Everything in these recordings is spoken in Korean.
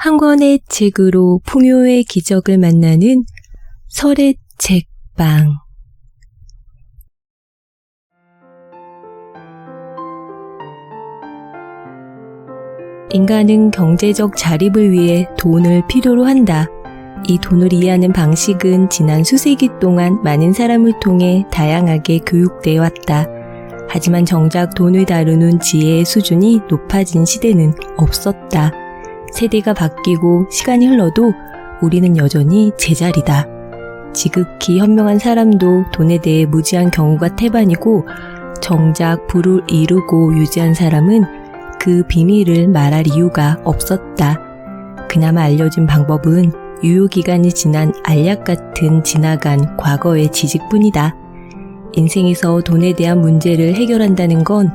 한 권의 책으로 풍요의 기적을 만나는 설의 책방. 인간은 경제적 자립을 위해 돈을 필요로 한다. 이 돈을 이해하는 방식은 지난 수세기 동안 많은 사람을 통해 다양하게 교육되어 왔다. 하지만 정작 돈을 다루는 지혜의 수준이 높아진 시대는 없었다. 세대가 바뀌고 시간이 흘러도 우리는 여전히 제자리다. 지극히 현명한 사람도 돈에 대해 무지한 경우가 태반이고, 정작 부를 이루고 유지한 사람은 그 비밀을 말할 이유가 없었다. 그나마 알려진 방법은 유효기간이 지난 알약 같은 지나간 과거의 지식뿐이다. 인생에서 돈에 대한 문제를 해결한다는 건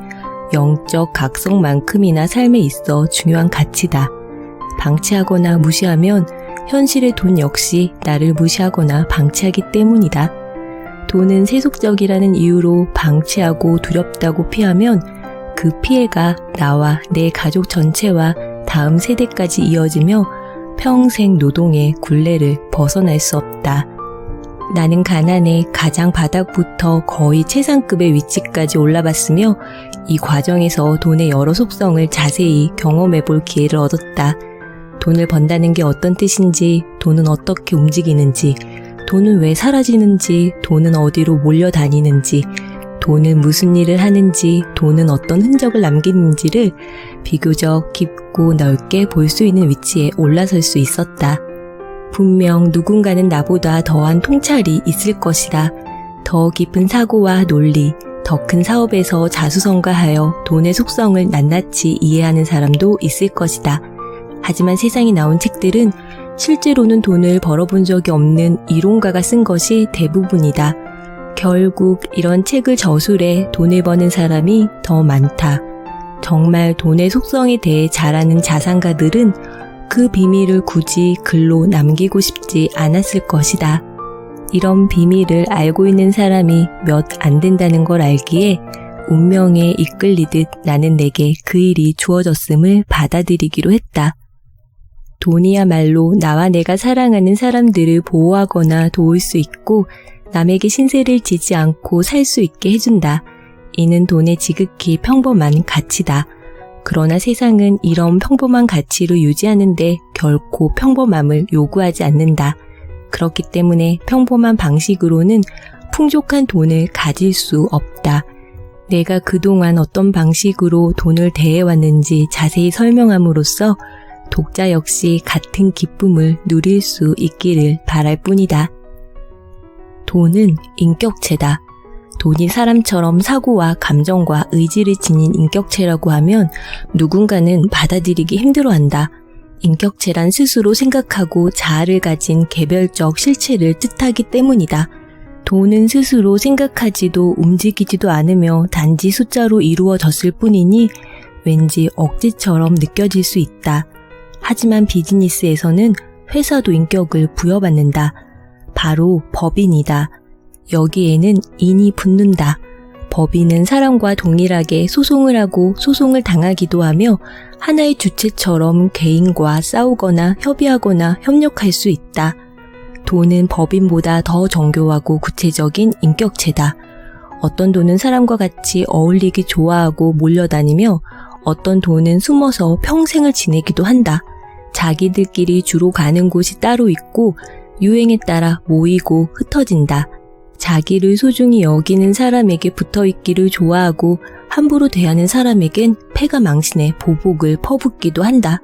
영적 각성만큼이나 삶에 있어 중요한 가치다. 방치하거나 무시하면 현실의 돈 역시 나를 무시하거나 방치하기 때문이다. 돈은 세속적이라는 이유로 방치하고 두렵다고 피하면 그 피해가 나와 내 가족 전체와 다음 세대까지 이어지며 평생 노동의 굴레를 벗어날 수 없다. 나는 가난의 가장 바닥부터 거의 최상급의 위치까지 올라봤으며 이 과정에서 돈의 여러 속성을 자세히 경험해 볼 기회를 얻었다. 돈을 번다는 게 어떤 뜻인지, 돈은 어떻게 움직이는지, 돈은 왜 사라지는지, 돈은 어디로 몰려다니는지, 돈은 무슨 일을 하는지, 돈은 어떤 흔적을 남기는지를 비교적 깊고 넓게 볼 수 있는 위치에 올라설 수 있었다. 분명 누군가는 나보다 더한 통찰이 있을 것이다. 더 깊은 사고와 논리, 더 큰 사업에서 자수성가하여 돈의 속성을 낱낱이 이해하는 사람도 있을 것이다. 하지만 세상에 나온 책들은 실제로는 돈을 벌어본 적이 없는 이론가가 쓴 것이 대부분이다. 결국 이런 책을 저술해 돈을 버는 사람이 더 많다. 정말 돈의 속성에 대해 잘 아는 자산가들은 그 비밀을 굳이 글로 남기고 싶지 않았을 것이다. 이런 비밀을 알고 있는 사람이 몇 안 된다는 걸 알기에 운명에 이끌리듯 나는 내게 그 일이 주어졌음을 받아들이기로 했다. 돈이야말로 나와 내가 사랑하는 사람들을 보호하거나 도울 수 있고 남에게 신세를 지지 않고 살 수 있게 해준다. 이는 돈의 지극히 평범한 가치다. 그러나 세상은 이런 평범한 가치를 유지하는데 결코 평범함을 요구하지 않는다. 그렇기 때문에 평범한 방식으로는 풍족한 돈을 가질 수 없다. 내가 그동안 어떤 방식으로 돈을 대해왔는지 자세히 설명함으로써 독자 역시 같은 기쁨을 누릴 수 있기를 바랄 뿐이다. 돈은 인격체다. 돈이 사람처럼 사고와 감정과 의지를 지닌 인격체라고 하면 누군가는 받아들이기 힘들어한다. 인격체란 스스로 생각하고 자아를 가진 개별적 실체를 뜻하기 때문이다. 돈은 스스로 생각하지도 움직이지도 않으며 단지 숫자로 이루어졌을 뿐이니 왠지 억지처럼 느껴질 수 있다. 하지만 비즈니스에서는 회사도 인격을 부여받는다. 바로 법인이다. 여기에는 인이 붙는다. 법인은 사람과 동일하게 소송을 하고 소송을 당하기도 하며 하나의 주체처럼 개인과 싸우거나 협의하거나 협력할 수 있다. 돈은 법인보다 더 정교하고 구체적인 인격체다. 어떤 돈은 사람과 같이 어울리기 좋아하고 몰려다니며 어떤 돈은 숨어서 평생을 지내기도 한다. 자기들끼리 주로 가는 곳이 따로 있고 유행에 따라 모이고 흩어진다. 자기를 소중히 여기는 사람에게 붙어있기를 좋아하고 함부로 대하는 사람에겐 패가 망신에 보복을 퍼붓기도 한다.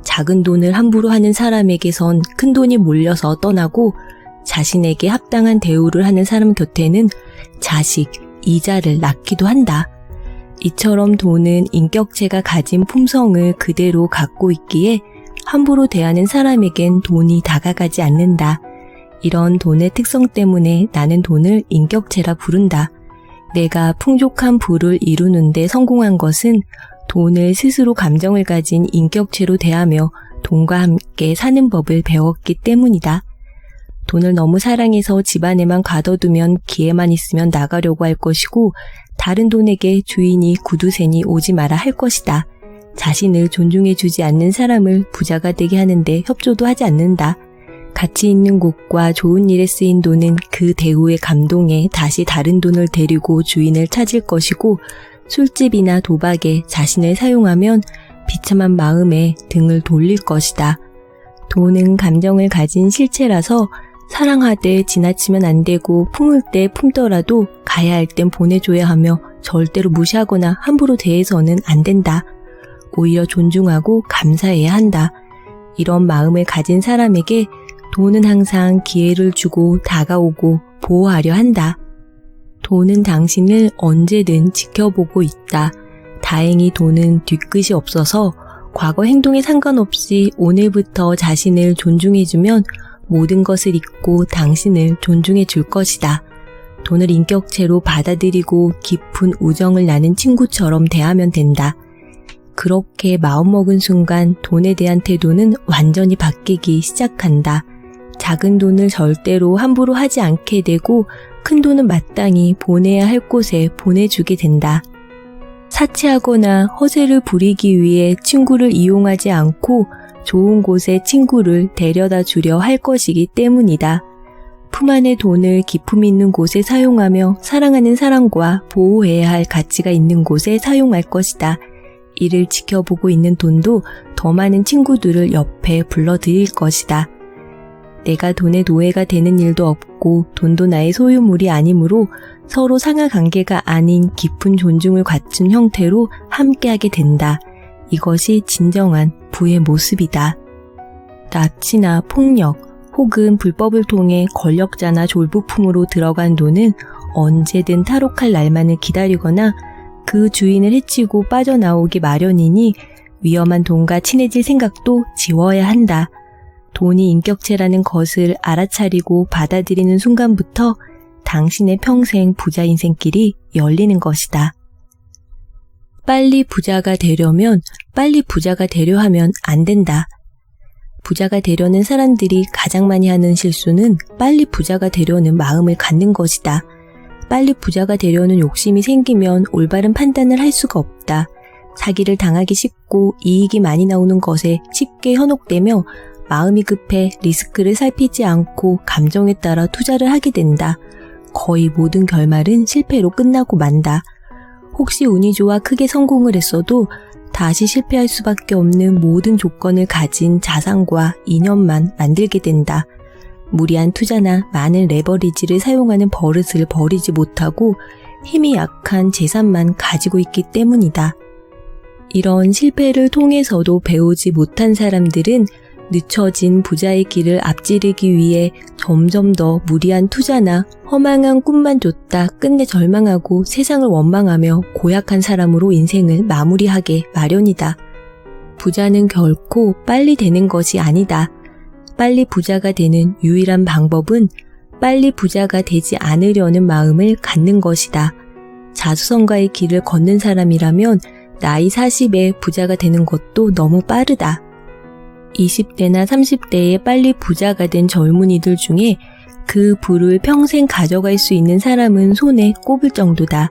작은 돈을 함부로 하는 사람에게선 큰 돈이 몰려서 떠나고 자신에게 합당한 대우를 하는 사람 곁에는 자식, 이자를 낳기도 한다. 이처럼 돈은 인격체가 가진 품성을 그대로 갖고 있기에 함부로 대하는 사람에겐 돈이 다가가지 않는다. 이런 돈의 특성 때문에 나는 돈을 인격체라 부른다. 내가 풍족한 부를 이루는데 성공한 것은 돈을 스스로 감정을 가진 인격체로 대하며 돈과 함께 사는 법을 배웠기 때문이다. 돈을 너무 사랑해서 집안에만 가둬두면 기회만 있으면 나가려고 할 것이고 다른 돈에게 주인이 구두쇠니 오지 마라 할 것이다. 자신을 존중해주지 않는 사람을 부자가 되게 하는데 협조도 하지 않는다. 가치 있는 곳과 좋은 일에 쓰인 돈은 그 대우에 감동해 다시 다른 돈을 데리고 주인을 찾을 것이고, 술집이나 도박에 자신을 사용하면 비참한 마음에 등을 돌릴 것이다. 돈은 감정을 가진 실체라서 사랑하되 지나치면 안 되고 품을 때 품더라도 가야 할 땐 보내줘야 하며 절대로 무시하거나 함부로 대해서는 안 된다. 오히려 존중하고 감사해야 한다. 이런 마음을 가진 사람에게 돈은 항상 기회를 주고 다가오고 보호하려 한다. 돈은 당신을 언제든 지켜보고 있다. 다행히 돈은 뒤끝이 없어서 과거 행동에 상관없이 오늘부터 자신을 존중해주면 모든 것을 잊고 당신을 존중해 줄 것이다. 돈을 인격체로 받아들이고 깊은 우정을 나눈 친구처럼 대하면 된다. 그렇게 마음먹은 순간 돈에 대한 태도는 완전히 바뀌기 시작한다. 작은 돈을 절대로 함부로 하지 않게 되고 큰 돈은 마땅히 보내야 할 곳에 보내주게 된다. 사치하거나 허세를 부리기 위해 친구를 이용하지 않고 좋은 곳에 친구를 데려다 주려 할 것이기 때문이다. 품 안의 돈을 기품 있는 곳에 사용하며 사랑하는 사람과 보호해야 할 가치가 있는 곳에 사용할 것이다. 이를 지켜보고 있는 돈도 더 많은 친구들을 옆에 불러들일 것이다. 내가 돈의 노예가 되는 일도 없고 돈도 나의 소유물이 아니므로 서로 상하 관계가 아닌 깊은 존중을 갖춘 형태로 함께하게 된다. 이것이 진정한 부의 모습이다. 납치나 폭력 혹은 불법을 통해 권력자나 졸부품으로 들어간 돈은 언제든 탈옥할 날만을 기다리거나 그 주인을 해치고 빠져나오기 마련이니 위험한 돈과 친해질 생각도 지워야 한다. 돈이 인격체라는 것을 알아차리고 받아들이는 순간부터 당신의 평생 부자 인생길이 열리는 것이다. 빨리 부자가 되려면 빨리 부자가 되려 하면 안 된다. 부자가 되려는 사람들이 가장 많이 하는 실수는 빨리 부자가 되려는 마음을 갖는 것이다. 빨리 부자가 되려는 욕심이 생기면 올바른 판단을 할 수가 없다. 사기를 당하기 쉽고 이익이 많이 나오는 것에 쉽게 현혹되며 마음이 급해 리스크를 살피지 않고 감정에 따라 투자를 하게 된다. 거의 모든 결말은 실패로 끝나고 만다. 혹시 운이 좋아 크게 성공을 했어도 다시 실패할 수밖에 없는 모든 조건을 가진 자산과 인연만 만들게 된다. 무리한 투자나 많은 레버리지를 사용하는 버릇을 버리지 못하고 힘이 약한 재산만 가지고 있기 때문이다. 이런 실패를 통해서도 배우지 못한 사람들은 늦춰진 부자의 길을 앞지르기 위해 점점 더 무리한 투자나 허망한 꿈만 쫓다 끝내 절망하고 세상을 원망하며 고약한 사람으로 인생을 마무리하게 마련이다. 부자는 결코 빨리 되는 것이 아니다. 빨리 부자가 되는 유일한 방법은 빨리 부자가 되지 않으려는 마음을 갖는 것이다. 자수성가의 길을 걷는 사람이라면 나이 40에 부자가 되는 것도 너무 빠르다. 20대나 30대에 빨리 부자가 된 젊은이들 중에 그 부를 평생 가져갈 수 있는 사람은 손에 꼽을 정도다.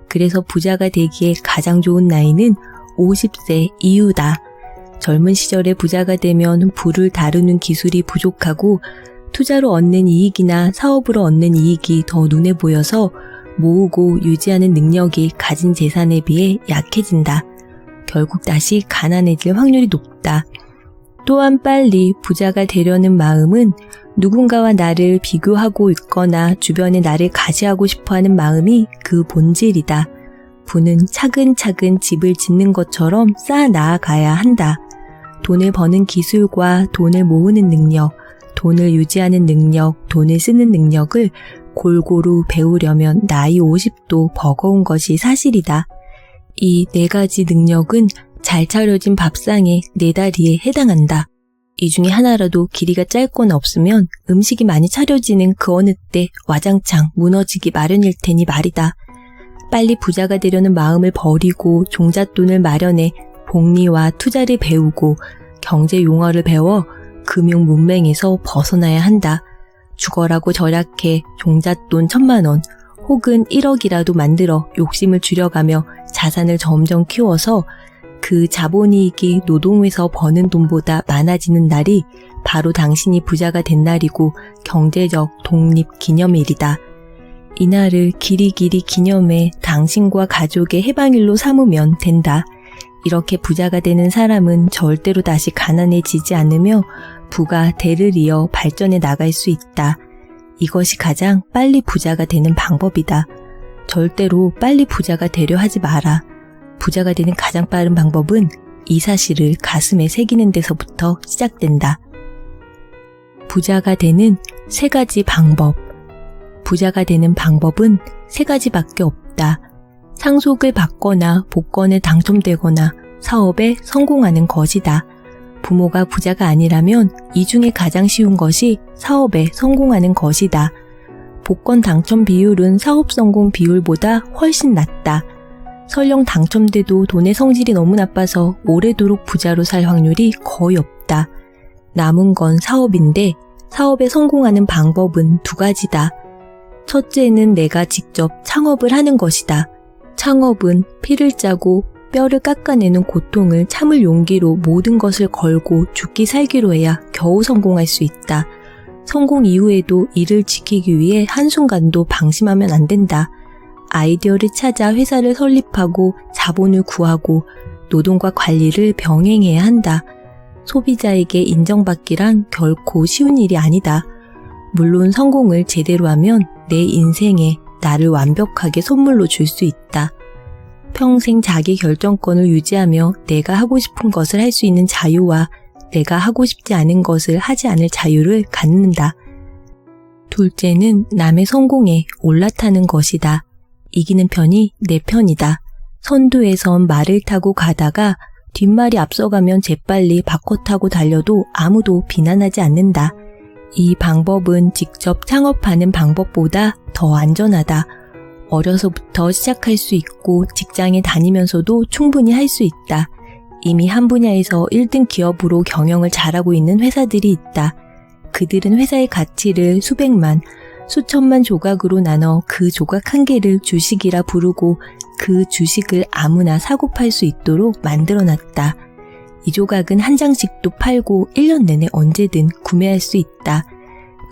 그래서 부자가 되기에 가장 좋은 나이는 50세 이후다. 젊은 시절에 부자가 되면 부를 다루는 기술이 부족하고 투자로 얻는 이익이나 사업으로 얻는 이익이 더 눈에 보여서 모으고 유지하는 능력이 가진 재산에 비해 약해진다. 결국 다시 가난해질 확률이 높다. 또한 빨리 부자가 되려는 마음은 누군가와 나를 비교하고 있거나 주변에 나를 가시하고 싶어하는 마음이 그 본질이다. 부는 차근차근 집을 짓는 것처럼 쌓아 나아가야 한다. 돈을 버는 기술과 돈을 모으는 능력, 돈을 유지하는 능력, 돈을 쓰는 능력을 골고루 배우려면 나이 50도 버거운 것이 사실이다. 이 4가지 능력은 잘 차려진 밥상의 4다리에 해당한다. 이 중에 하나라도 길이가 짧거나 없으면 음식이 많이 차려지는 그 어느 때 와장창 무너지기 마련일 테니 말이다. 빨리 부자가 되려는 마음을 버리고 종잣돈을 마련해 복리와 투자를 배우고 경제 용어를 배워 금융 문맹에서 벗어나야 한다. 죽어라고 절약해 종잣돈 1,000만 원 혹은 1억이라도 만들어 욕심을 줄여가며 자산을 점점 키워서 그 자본이익이 노동에서 버는 돈보다 많아지는 날이 바로 당신이 부자가 된 날이고 경제적 독립 기념일이다. 이날을 길이길이 기념해 당신과 가족의 해방일로 삼으면 된다. 이렇게 부자가 되는 사람은 절대로 다시 가난해지지 않으며 부가 대를 이어 발전해 나갈 수 있다. 이것이 가장 빨리 부자가 되는 방법이다. 절대로 빨리 부자가 되려 하지 마라. 부자가 되는 가장 빠른 방법은 이 사실을 가슴에 새기는 데서부터 시작된다. 부자가 되는 3가지 방법. 부자가 되는 방법은 3가지밖에 없다. 상속을 받거나 복권에 당첨되거나 사업에 성공하는 것이다. 부모가 부자가 아니라면 이 중에 가장 쉬운 것이 사업에 성공하는 것이다. 복권 당첨 비율은 사업 성공 비율보다 훨씬 낮다. 설령 당첨돼도 돈의 성질이 너무 나빠서 오래도록 부자로 살 확률이 거의 없다. 남은 건 사업인데 사업에 성공하는 방법은 2가지다. 첫째는 내가 직접 창업을 하는 것이다. 창업은 피를 짜고 뼈를 깎아내는 고통을 참을 용기로 모든 것을 걸고 죽기 살기로 해야 겨우 성공할 수 있다. 성공 이후에도 이를 지키기 위해 한순간도 방심하면 안 된다. 아이디어를 찾아 회사를 설립하고 자본을 구하고 노동과 관리를 병행해야 한다. 소비자에게 인정받기란 결코 쉬운 일이 아니다. 물론 성공을 제대로 하면 내 인생에 나를 완벽하게 선물로 줄 수 있다. 평생 자기 결정권을 유지하며 내가 하고 싶은 것을 할 수 있는 자유와 내가 하고 싶지 않은 것을 하지 않을 자유를 갖는다. 둘째는 남의 성공에 올라타는 것이다. 이기는 편이 내 편이다. 선두에선 말을 타고 가다가 뒷말이 앞서가면 재빨리 바꿔 타고 달려도 아무도 비난하지 않는다. 이 방법은 직접 창업하는 방법보다 더 안전하다. 어려서부터 시작할 수 있고 직장에 다니면서도 충분히 할 수 있다. 이미 한 분야에서 1등 기업으로 경영을 잘하고 있는 회사들이 있다. 그들은 회사의 가치를 수백만, 수천만 조각으로 나눠 그 조각 한 개를 주식이라 부르고 그 주식을 아무나 사고 팔 수 있도록 만들어놨다. 이 조각은 한 장씩도 팔고 1년 내내 언제든 구매할 수 있다.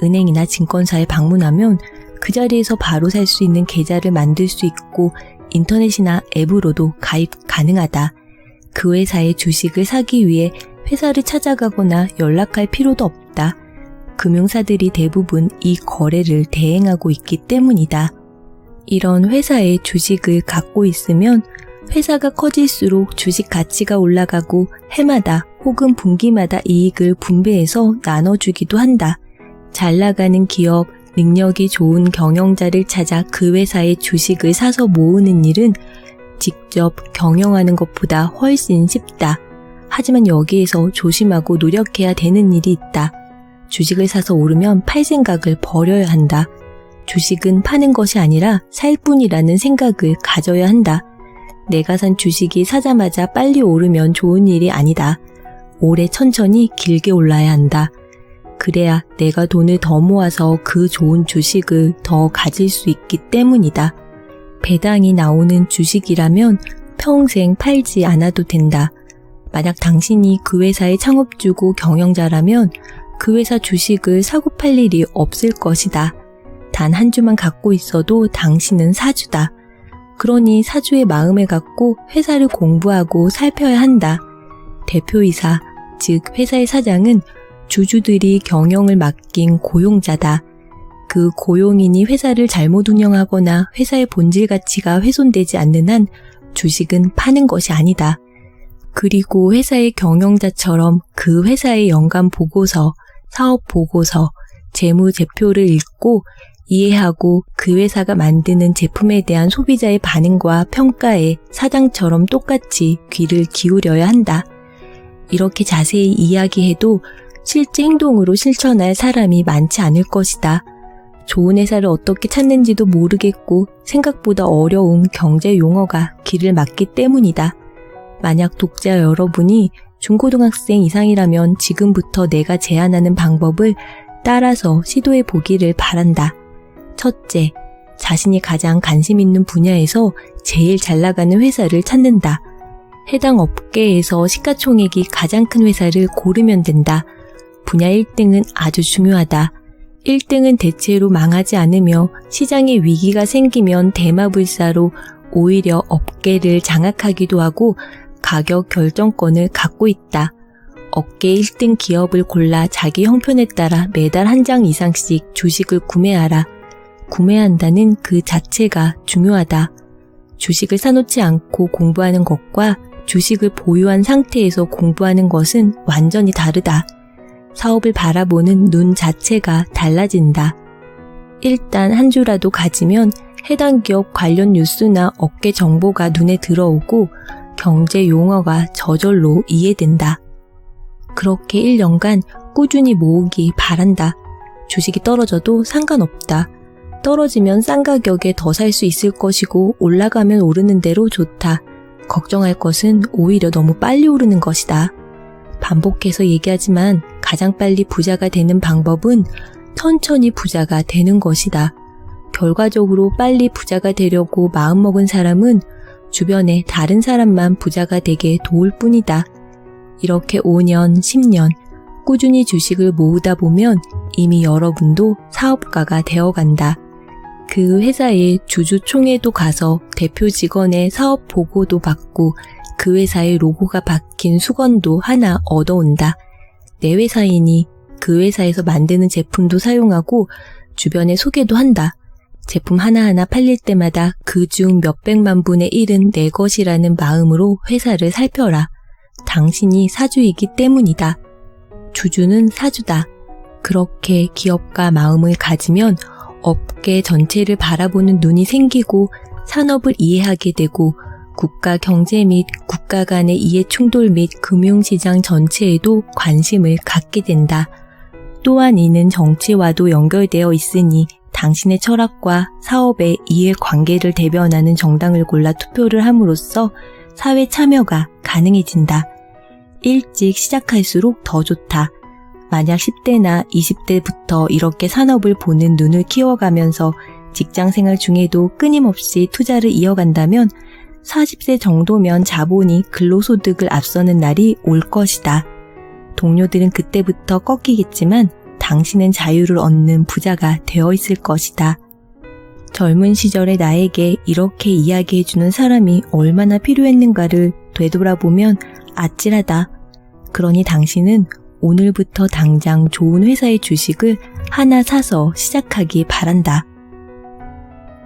은행이나 증권사에 방문하면 그 자리에서 바로 살 수 있는 계좌를 만들 수 있고 인터넷이나 앱으로도 가입 가능하다. 그 회사의 주식을 사기 위해 회사를 찾아가거나 연락할 필요도 없다. 금융사들이 대부분 이 거래를 대행하고 있기 때문이다. 이런 회사의 주식을 갖고 있으면 회사가 커질수록 주식 가치가 올라가고 해마다 혹은 분기마다 이익을 분배해서 나눠주기도 한다. 잘 나가는 기업, 능력이 좋은 경영자를 찾아 그 회사의 주식을 사서 모으는 일은 직접 경영하는 것보다 훨씬 쉽다. 하지만 여기에서 조심하고 노력해야 되는 일이 있다. 주식을 사서 오르면 팔 생각을 버려야 한다. 주식은 파는 것이 아니라 살 뿐이라는 생각을 가져야 한다. 내가 산 주식이 사자마자 빨리 오르면 좋은 일이 아니다. 오래 천천히 길게 올라야 한다. 그래야 내가 돈을 더 모아서 그 좋은 주식을 더 가질 수 있기 때문이다. 배당이 나오는 주식이라면 평생 팔지 않아도 된다. 만약 당신이 그 회사의 창업주고 경영자라면 그 회사 주식을 사고 팔 일이 없을 것이다. 단 한 주만 갖고 있어도 당신은 사주다. 그러니 사주의 마음을 갖고 회사를 공부하고 살펴야 한다. 대표이사, 즉 회사의 사장은 주주들이 경영을 맡긴 고용자다. 그 고용인이 회사를 잘못 운영하거나 회사의 본질 가치가 훼손되지 않는 한 주식은 파는 것이 아니다. 그리고 회사의 경영자처럼 그 회사의 연간 보고서, 사업 보고서, 재무제표를 읽고 이해하고 그 회사가 만드는 제품에 대한 소비자의 반응과 평가에 사장처럼 똑같이 귀를 기울여야 한다. 이렇게 자세히 이야기해도 실제 행동으로 실천할 사람이 많지 않을 것이다. 좋은 회사를 어떻게 찾는지도 모르겠고 생각보다 어려운 경제 용어가 귀를 막기 때문이다. 만약 독자 여러분이 중고등학생 이상이라면 지금부터 내가 제안하는 방법을 따라서 시도해 보기를 바란다. 첫째, 자신이 가장 관심 있는 분야에서 제일 잘 나가는 회사를 찾는다. 해당 업계에서 시가총액이 가장 큰 회사를 고르면 된다. 분야 1등은 아주 중요하다. 1등은 대체로 망하지 않으며 시장에 위기가 생기면 대마불사로 오히려 업계를 장악하기도 하고 가격 결정권을 갖고 있다. 업계 1등 기업을 골라 자기 형편에 따라 매달 한 장 이상씩 주식을 구매하라. 구매한다는 그 자체가 중요하다. 주식을 사놓지 않고 공부하는 것과 주식을 보유한 상태에서 공부하는 것은 완전히 다르다. 사업을 바라보는 눈 자체가 달라진다. 일단 한 주라도 가지면 해당 기업 관련 뉴스나 업계 정보가 눈에 들어오고 경제 용어가 저절로 이해된다. 그렇게 1년간 꾸준히 모으기 바란다. 주식이 떨어져도 상관없다. 떨어지면 싼 가격에 더 살 수 있을 것이고 올라가면 오르는 대로 좋다. 걱정할 것은 오히려 너무 빨리 오르는 것이다. 반복해서 얘기하지만 가장 빨리 부자가 되는 방법은 천천히 부자가 되는 것이다. 결과적으로 빨리 부자가 되려고 마음먹은 사람은 주변에 다른 사람만 부자가 되게 도울 뿐이다. 이렇게 5년, 10년 꾸준히 주식을 모으다 보면 이미 여러분도 사업가가 되어간다. 그 회사의 주주총회도 가서 대표 직원의 사업 보고도 받고 그 회사의 로고가 박힌 수건도 하나 얻어온다. 내 회사이니 그 회사에서 만드는 제품도 사용하고 주변에 소개도 한다. 제품 하나하나 팔릴 때마다 그중 몇백만 분의 1은 내 것이라는 마음으로 회사를 살펴라. 당신이 사주이기 때문이다. 주주는 사주다. 그렇게 기업가 마음을 가지면 업계 전체를 바라보는 눈이 생기고 산업을 이해하게 되고 국가 경제 및 국가 간의 이해 충돌 및 금융시장 전체에도 관심을 갖게 된다. 또한 이는 정치와도 연결되어 있으니 당신의 철학과 사업의 이해관계를 대변하는 정당을 골라 투표를 함으로써 사회 참여가 가능해진다. 일찍 시작할수록 더 좋다. 만약 10대나 20대부터 이렇게 산업을 보는 눈을 키워가면서 직장생활 중에도 끊임없이 투자를 이어간다면 40세 정도면 자본이 근로소득을 앞서는 날이 올 것이다. 동료들은 그때부터 꺾이겠지만 당신은 자유를 얻는 부자가 되어 있을 것이다. 젊은 시절의 나에게 이렇게 이야기해주는 사람이 얼마나 필요했는가를 되돌아보면 아찔하다. 그러니 당신은 오늘부터 당장 좋은 회사의 주식을 하나 사서 시작하기 바란다.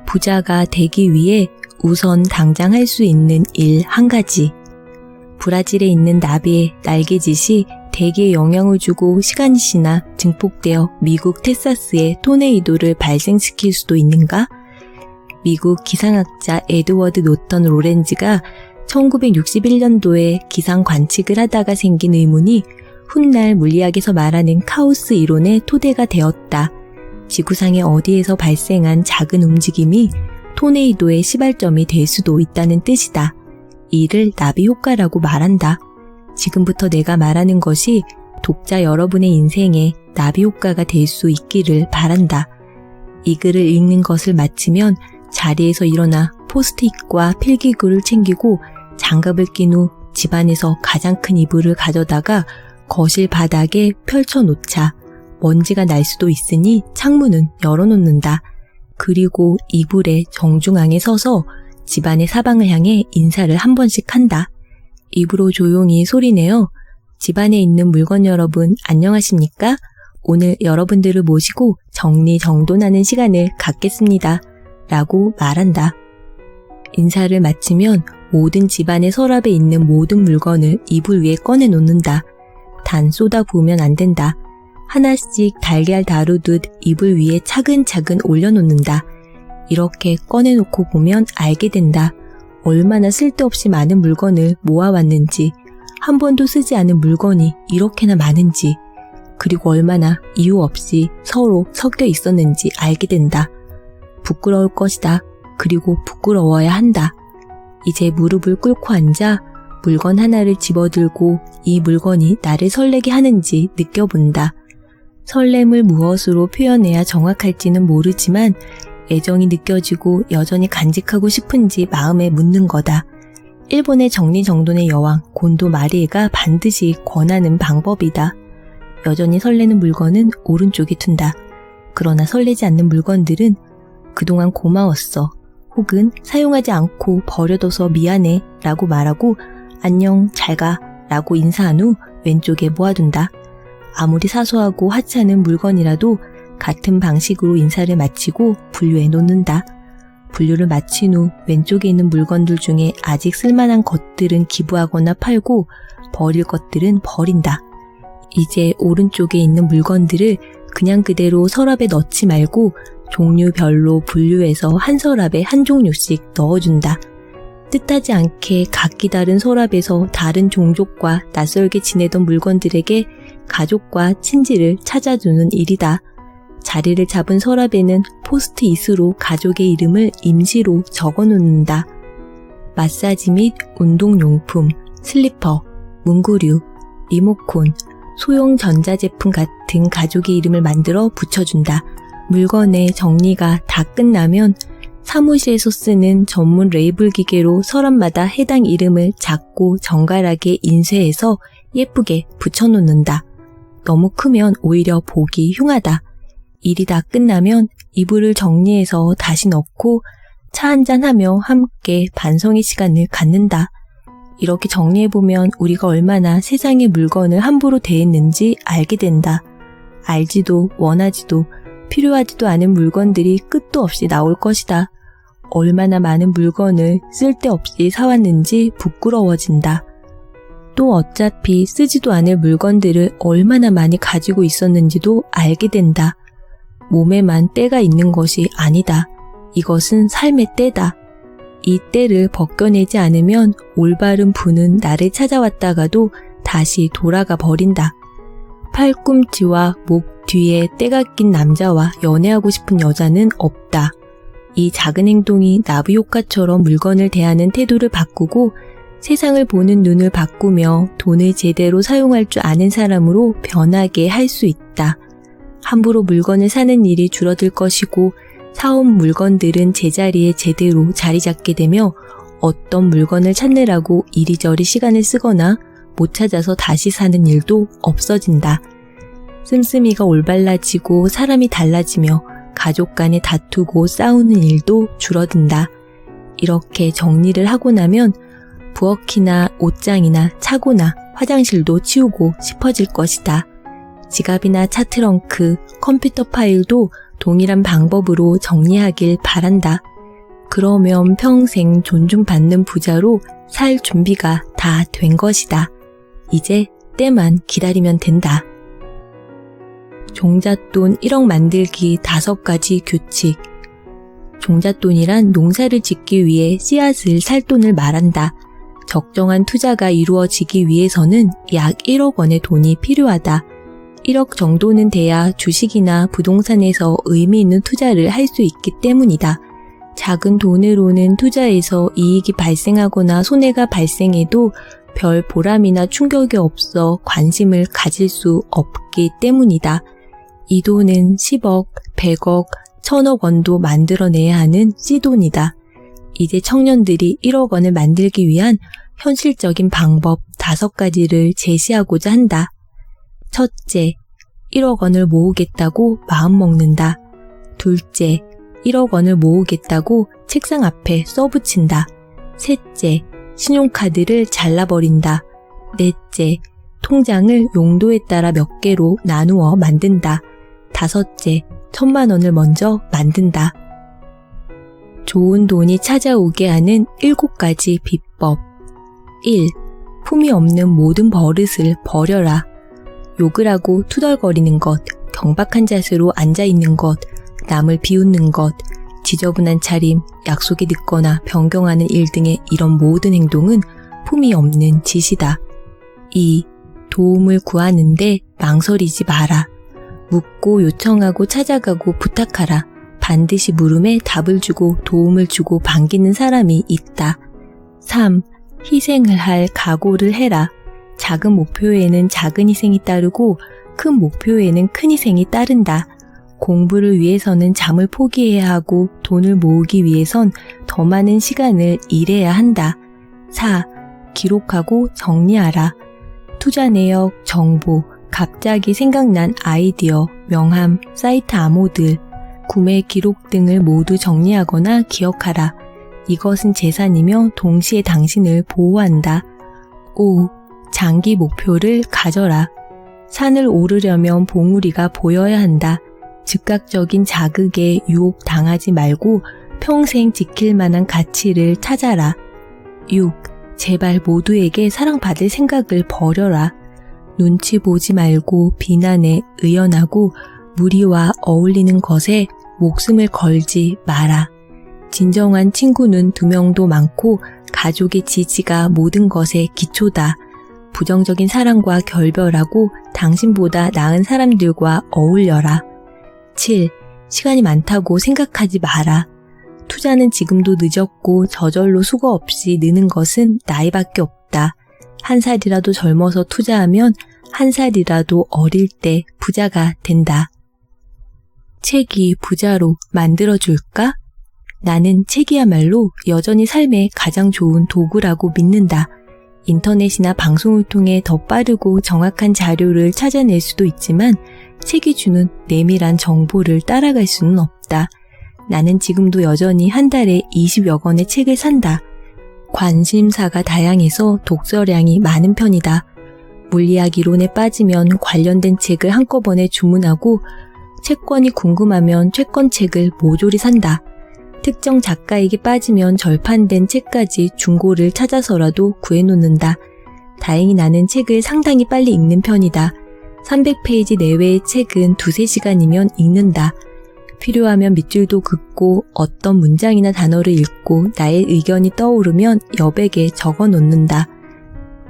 부자가 되기 위해 우선 당장 할 수 있는 일 한 가지. 브라질에 있는 나비의 날개짓이 대기에 영향을 주고 시간이 지나 증폭되어 미국 텍사스에 토네이도를 발생시킬 수도 있는가? 미국 기상학자 에드워드 노턴 로렌즈가 1961년도에 기상 관측을 하다가 생긴 의문이 훗날 물리학에서 말하는 카오스 이론의 토대가 되었다. 지구상의 어디에서 발생한 작은 움직임이 토네이도의 시발점이 될 수도 있다는 뜻이다. 이를 나비 효과라고 말한다. 지금부터 내가 말하는 것이 독자 여러분의 인생에 나비 효과가 될 수 있기를 바란다. 이 글을 읽는 것을 마치면 자리에서 일어나 포스트잇과 필기구를 챙기고 장갑을 낀 후 집안에서 가장 큰 이불을 가져다가 거실 바닥에 펼쳐놓자. 먼지가 날 수도 있으니 창문은 열어놓는다. 그리고 이불의 정중앙에 서서 집안의 사방을 향해 인사를 한 번씩 한다. 입으로 조용히 소리내어 집안에 있는 물건 여러분 안녕하십니까? 오늘 여러분들을 모시고 정리정돈하는 시간을 갖겠습니다. 라고 말한다. 인사를 마치면 모든 집안의 서랍에 있는 모든 물건을 이불 위에 꺼내놓는다. 단 쏟아부으면 안 된다. 하나씩 달걀 다루듯 이불 위에 차근차근 올려놓는다. 이렇게 꺼내놓고 보면 알게 된다. 얼마나 쓸데없이 많은 물건을 모아왔는지, 한 번도 쓰지 않은 물건이 이렇게나 많은지, 그리고 얼마나 이유 없이 서로 섞여 있었는지 알게 된다. 부끄러울 것이다. 그리고 부끄러워야 한다. 이제 무릎을 꿇고 앉아 물건 하나를 집어들고 이 물건이 나를 설레게 하는지 느껴본다. 설렘을 무엇으로 표현해야 정확할지는 모르지만 애정이 느껴지고 여전히 간직하고 싶은지 마음에 묻는 거다. 일본의 정리정돈의 여왕 곤도 마리에가 반드시 권하는 방법이다. 여전히 설레는 물건은 오른쪽에 둔다. 그러나 설레지 않는 물건들은 그동안 고마웠어. 혹은 사용하지 않고 버려둬서 미안해 라고 말하고 안녕 잘 가 라고 인사한 후 왼쪽에 모아둔다. 아무리 사소하고 하찮은 물건이라도 같은 방식으로 인사를 마치고 분류해 놓는다. 분류를 마친 후 왼쪽에 있는 물건들 중에 아직 쓸만한 것들은 기부하거나 팔고 버릴 것들은 버린다. 이제 오른쪽에 있는 물건들을 그냥 그대로 서랍에 넣지 말고 종류별로 분류해서 한 서랍에 한 종류씩 넣어준다. 뜻하지 않게 각기 다른 서랍에서 다른 종족과 낯설게 지내던 물건들에게 가족과 친지를 찾아주는 일이다. 자리를 잡은 서랍에는 포스트잇으로 가족의 이름을 임시로 적어놓는다. 마사지 및 운동용품, 슬리퍼, 문구류, 리모콘, 소형 전자제품 같은 가족의 이름을 만들어 붙여준다. 물건의 정리가 다 끝나면 사무실에서 쓰는 전문 레이블 기계로 서랍마다 해당 이름을 작고 정갈하게 인쇄해서 예쁘게 붙여놓는다. 너무 크면 오히려 보기 흉하다. 일이 다 끝나면 이불을 정리해서 다시 넣고 차 한잔하며 함께 반성의 시간을 갖는다. 이렇게 정리해보면 우리가 얼마나 세상의 물건을 함부로 대했는지 알게 된다. 알지도 원하지도 필요하지도 않은 물건들이 끝도 없이 나올 것이다. 얼마나 많은 물건을 쓸데없이 사왔는지 부끄러워진다. 또 어차피 쓰지도 않을 물건들을 얼마나 많이 가지고 있었는지도 알게 된다. 몸에만 때가 있는 것이 아니다. 이것은 삶의 때다. 이 때를 벗겨내지 않으면 올바른 분은 나를 찾아왔다가도 다시 돌아가 버린다. 팔꿈치와 목 뒤에 때가 낀 남자와 연애하고 싶은 여자는 없다. 이 작은 행동이 나비 효과처럼 물건을 대하는 태도를 바꾸고 세상을 보는 눈을 바꾸며 돈을 제대로 사용할 줄 아는 사람으로 변하게 할 수 있다. 함부로 물건을 사는 일이 줄어들 것이고 사온 물건들은 제자리에 제대로 자리 잡게 되며 어떤 물건을 찾느라고 이리저리 시간을 쓰거나 못 찾아서 다시 사는 일도 없어진다. 씀씀이가 올발라지고 사람이 달라지며 가족 간에 다투고 싸우는 일도 줄어든다. 이렇게 정리를 하고 나면 부엌이나 옷장이나 차고나 화장실도 치우고 싶어질 것이다. 지갑이나 차 트렁크, 컴퓨터 파일도 동일한 방법으로 정리하길 바란다. 그러면 평생 존중받는 부자로 살 준비가 다 된 것이다. 이제 때만 기다리면 된다. 종잣돈 1억 만들기 5가지 규칙. 종잣돈이란 농사를 짓기 위해 씨앗을 살 돈을 말한다. 적정한 투자가 이루어지기 위해서는 약 1억 원의 돈이 필요하다. 1억 정도는 돼야 주식이나 부동산에서 의미 있는 투자를 할 수 있기 때문이다. 작은 돈으로는 투자에서 이익이 발생하거나 손해가 발생해도 별 보람이나 충격이 없어 관심을 가질 수 없기 때문이다. 이 돈은 10억, 100억, 1000억 원도 만들어내야 하는 씨돈이다. 이제 청년들이 1억 원을 만들기 위한 현실적인 방법 5가지를 제시하고자 한다. 첫째, 1억 원을 모으겠다고 마음먹는다. 둘째, 1억 원을 모으겠다고 책상 앞에 써붙인다. 셋째, 신용카드를 잘라버린다. 넷째, 통장을 용도에 따라 몇 개로 나누어 만든다. 다섯째, 1000만 원을 먼저 만든다. 좋은 돈이 찾아오게 하는 7가지 비법. 1. 품이 없는 모든 버릇을 버려라. 욕을 하고 투덜거리는 것, 경박한 자세로 앉아있는 것, 남을 비웃는 것, 지저분한 차림, 약속에 늦거나 변경하는 일 등의 이런 모든 행동은 품이 없는 짓이다. 2. 도움을 구하는데 망설이지 마라. 묻고 요청하고 찾아가고 부탁하라. 반드시 물음에 답을 주고 도움을 주고 반기는 사람이 있다. 3. 희생을 할 각오를 해라. 작은 목표에는 작은 희생이 따르고 큰 목표에는 큰 희생이 따른다. 공부를 위해서는 잠을 포기해야 하고 돈을 모으기 위해선 더 많은 시간을 일해야 한다. 4. 기록하고 정리하라. 투자 내역, 정보, 갑자기 생각난 아이디어, 명함, 사이트 암호들, 구매 기록 등을 모두 정리하거나 기억하라. 이것은 재산이며 동시에 당신을 보호한다. 5. 장기 목표를 가져라. 산을 오르려면 봉우리가 보여야 한다. 즉각적인 자극에 유혹당하지 말고 평생 지킬 만한 가치를 찾아라. 6. 제발 모두에게 사랑받을 생각을 버려라. 눈치 보지 말고 비난에 의연하고 무리와 어울리는 것에 목숨을 걸지 마라. 진정한 친구는 2명도 많고 가족의 지지가 모든 것의 기초다. 부정적인 사랑과 결별하고 당신보다 나은 사람들과 어울려라. 7. 시간이 많다고 생각하지 마라. 투자는 지금도 늦었고 저절로 수고 없이 느는 것은 나이밖에 없다. 1살이라도 젊어서 투자하면 1살이라도 어릴 때 부자가 된다. 책이 부자로 만들어줄까? 나는 책이야말로 여전히 삶의 가장 좋은 도구라고 믿는다. 인터넷이나 방송을 통해 더 빠르고 정확한 자료를 찾아낼 수도 있지만 책이 주는 내밀한 정보를 따라갈 수는 없다. 나는 지금도 여전히 한 달에 20여 권의 책을 산다. 관심사가 다양해서 독서량이 많은 편이다. 물리학 이론에 빠지면 관련된 책을 한꺼번에 주문하고 채권이 궁금하면 채권책을 모조리 산다. 특정 작가에게 빠지면 절판된 책까지 중고를 찾아서라도 구해놓는다. 다행히 나는 책을 상당히 빨리 읽는 편이다. 300페이지 내외의 책은 2-3시간이면 읽는다. 필요하면 밑줄도 긋고 어떤 문장이나 단어를 읽고 나의 의견이 떠오르면 여백에 적어 놓는다.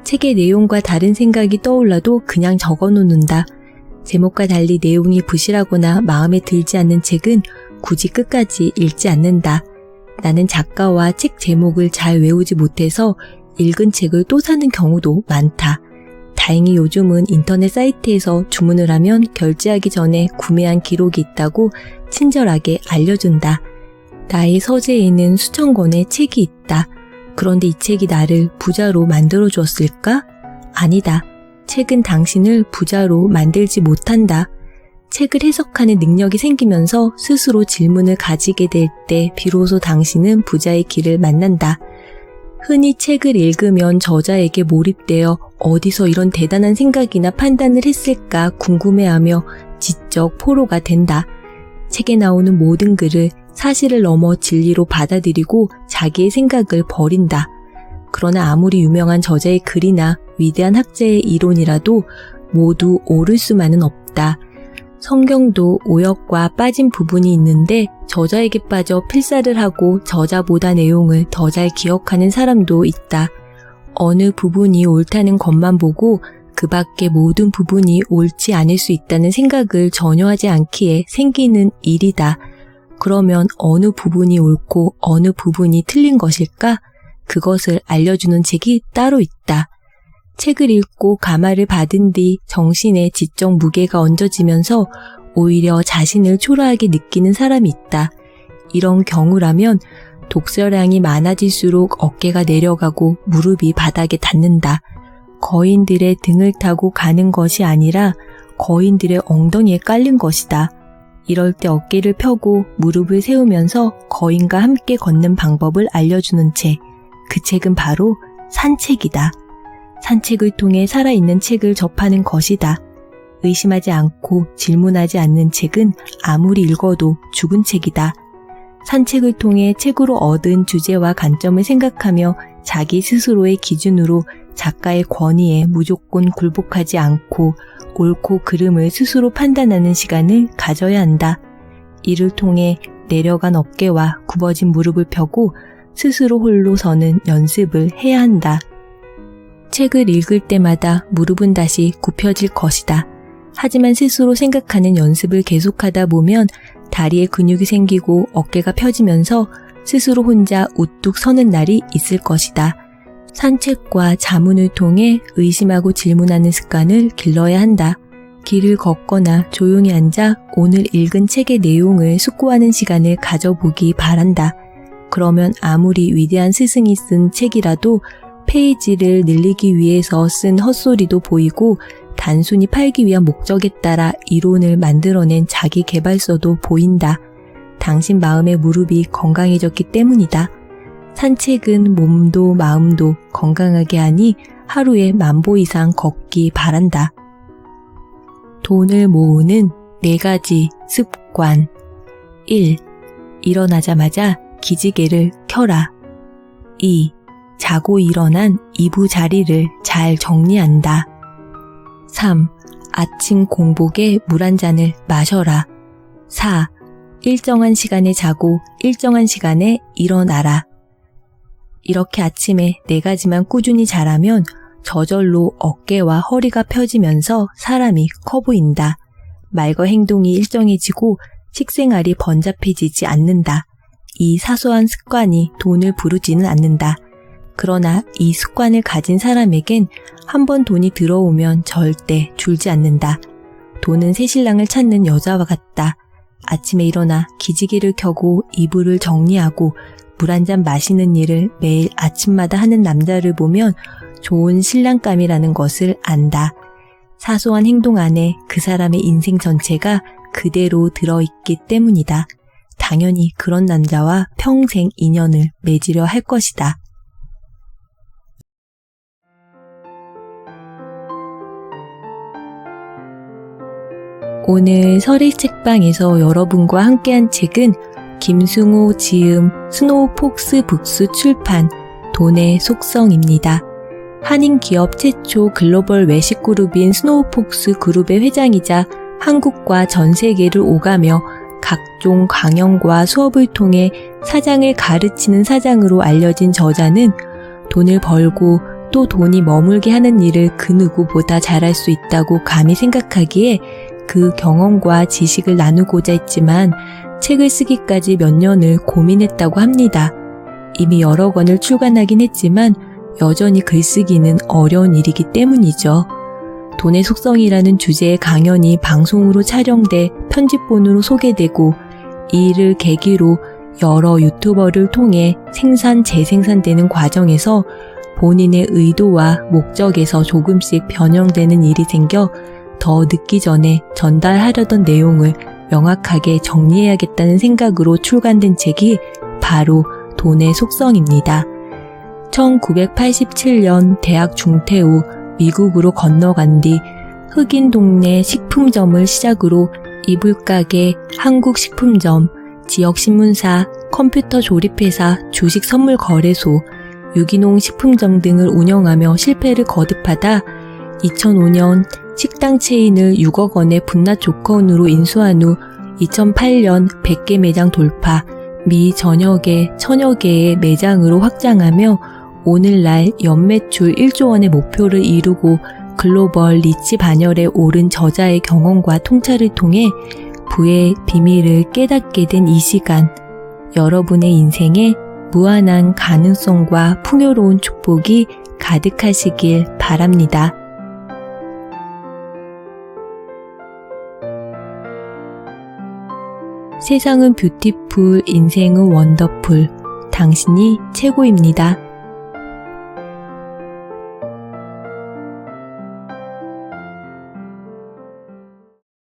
책의 내용과 다른 생각이 떠올라도 그냥 적어 놓는다. 제목과 달리 내용이 부실하거나 마음에 들지 않는 책은 굳이 끝까지 읽지 않는다. 나는 작가와 책 제목을 잘 외우지 못해서 읽은 책을 또 사는 경우도 많다. 다행히 요즘은 인터넷 사이트에서 주문을 하면 결제하기 전에 구매한 기록이 있다고 친절하게 알려준다. 나의 서재에는 수천 권의 책이 있다. 그런데 이 책이 나를 부자로 만들어 주었을까? 아니다. 책은 당신을 부자로 만들지 못한다. 책을 해석하는 능력이 생기면서 스스로 질문을 가지게 될 때 비로소 당신은 부자의 길을 만난다. 흔히 책을 읽으면 저자에게 몰입되어 어디서 이런 대단한 생각이나 판단을 했을까 궁금해하며 지적 포로가 된다. 책에 나오는 모든 글을 사실을 넘어 진리로 받아들이고 자기의 생각을 버린다. 그러나 아무리 유명한 저자의 글이나 위대한 학자의 이론이라도 모두 옳을 수만은 없다. 성경도 오역과 빠진 부분이 있는데 저자에게 빠져 필사를 하고 저자보다 내용을 더 잘 기억하는 사람도 있다. 어느 부분이 옳다는 것만 보고 그 밖의 모든 부분이 옳지 않을 수 있다는 생각을 전혀 하지 않기에 생기는 일이다. 그러면 어느 부분이 옳고 어느 부분이 틀린 것일까? 그것을 알려주는 책이 따로 있다. 책을 읽고 감화를 받은 뒤 정신에 지적 무게가 얹어지면서 오히려 자신을 초라하게 느끼는 사람이 있다. 이런 경우라면 독서량이 많아질수록 어깨가 내려가고 무릎이 바닥에 닿는다. 거인들의 등을 타고 가는 것이 아니라 거인들의 엉덩이에 깔린 것이다. 이럴 때 어깨를 펴고 무릎을 세우면서 거인과 함께 걷는 방법을 알려주는 책. 그 책은 바로 산책이다. 산책을 통해 살아있는 책을 접하는 것이다. 의심하지 않고 질문하지 않는 책은 아무리 읽어도 죽은 책이다. 산책을 통해 책으로 얻은 주제와 관점을 생각하며 자기 스스로의 기준으로 작가의 권위에 무조건 굴복하지 않고 옳고 그름을 스스로 판단하는 시간을 가져야 한다. 이를 통해 내려간 어깨와 굽어진 무릎을 펴고 스스로 홀로 서는 연습을 해야 한다. 책을 읽을 때마다 무릎은 다시 굽혀질 것이다. 하지만 스스로 생각하는 연습을 계속하다 보면 다리에 근육이 생기고 어깨가 펴지면서 스스로 혼자 우뚝 서는 날이 있을 것이다. 산책과 자문을 통해 의심하고 질문하는 습관을 길러야 한다. 길을 걷거나 조용히 앉아 오늘 읽은 책의 내용을 숙고하는 시간을 가져보기 바란다. 그러면 아무리 위대한 스승이 쓴 책이라도 페이지를 늘리기 위해서 쓴 헛소리도 보이고 단순히 팔기 위한 목적에 따라 이론을 만들어낸 자기 개발서도 보인다. 당신 마음의 무릎이 건강해졌기 때문이다. 산책은 몸도 마음도 건강하게 하니 하루에 10,000보 이상 걷기 바란다. 돈을 모으는 4가지 습관. 1. 일어나자마자 기지개를 켜라. 2. 자고 일어난 이부자리를 잘 정리한다. 3. 아침 공복에 물 한 잔을 마셔라. 4. 일정한 시간에 자고 일정한 시간에 일어나라. 이렇게 아침에 4가지만 꾸준히 잘하면 저절로 어깨와 허리가 펴지면서 사람이 커 보인다. 말과 행동이 일정해지고 식생활이 번잡해지지 않는다. 이 사소한 습관이 돈을 부르지는 않는다. 그러나 이 습관을 가진 사람에겐 한번 돈이 들어오면 절대 줄지 않는다. 돈은 새신랑을 찾는 여자와 같다. 아침에 일어나 기지개를 켜고 이불을 정리하고 물 한 잔 마시는 일을 매일 아침마다 하는 남자를 보면 좋은 신랑감이라는 것을 안다. 사소한 행동 안에 그 사람의 인생 전체가 그대로 들어있기 때문이다. 당연히 그런 남자와 평생 인연을 맺으려 할 것이다. 오늘 설의 책방에서 여러분과 함께한 책은 김승호 지음 스노우폭스 북스 출판 돈의 속성입니다. 한인기업 최초 글로벌 외식 그룹인 스노우폭스 그룹의 회장이자 한국과 전 세계를 오가며 각종 강연과 수업을 통해 사장을 가르치는 사장으로 알려진 저자는 돈을 벌고 또 돈이 머물게 하는 일을 그 누구보다 잘할 수 있다고 감히 생각하기에 그 경험과 지식을 나누고자 했지만 책을 쓰기까지 몇 년을 고민했다고 합니다. 이미 여러 권을 출간하긴 했지만 여전히 글쓰기는 어려운 일이기 때문이죠. 돈의 속성이라는 주제의 강연이 방송으로 촬영돼 편집본으로 소개되고 이 일을 계기로 여러 유튜버를 통해 생산, 재생산되는 과정에서 본인의 의도와 목적에서 조금씩 변형되는 일이 생겨 더 늦기 전에 전달하려던 내용을 명확하게 정리해야겠다는 생각으로 출간된 책이 바로 돈의 속성입니다. 1987년 대학 중퇴 후 미국으로 건너간 뒤 흑인 동네 식품점을 시작으로 이불가게, 한국식품점, 지역신문사, 컴퓨터 조립회사, 주식선물거래소, 유기농 식품점 등을 운영하며 실패를 거듭하다 2005년 식당 체인을 6억 원의 분납 조건으로 인수한 후 2008년 100개 매장 돌파, 미 전역에 1000여 개의 매장으로 확장하며 오늘날 연매출 1조 원의 목표를 이루고 글로벌 리치 반열에 오른 저자의 경험과 통찰을 통해 부의 비밀을 깨닫게 된 이 시간, 여러분의 인생에 무한한 가능성과 풍요로운 축복이 가득하시길 바랍니다. 세상은 뷰티풀, 인생은 원더풀. 당신이 최고입니다.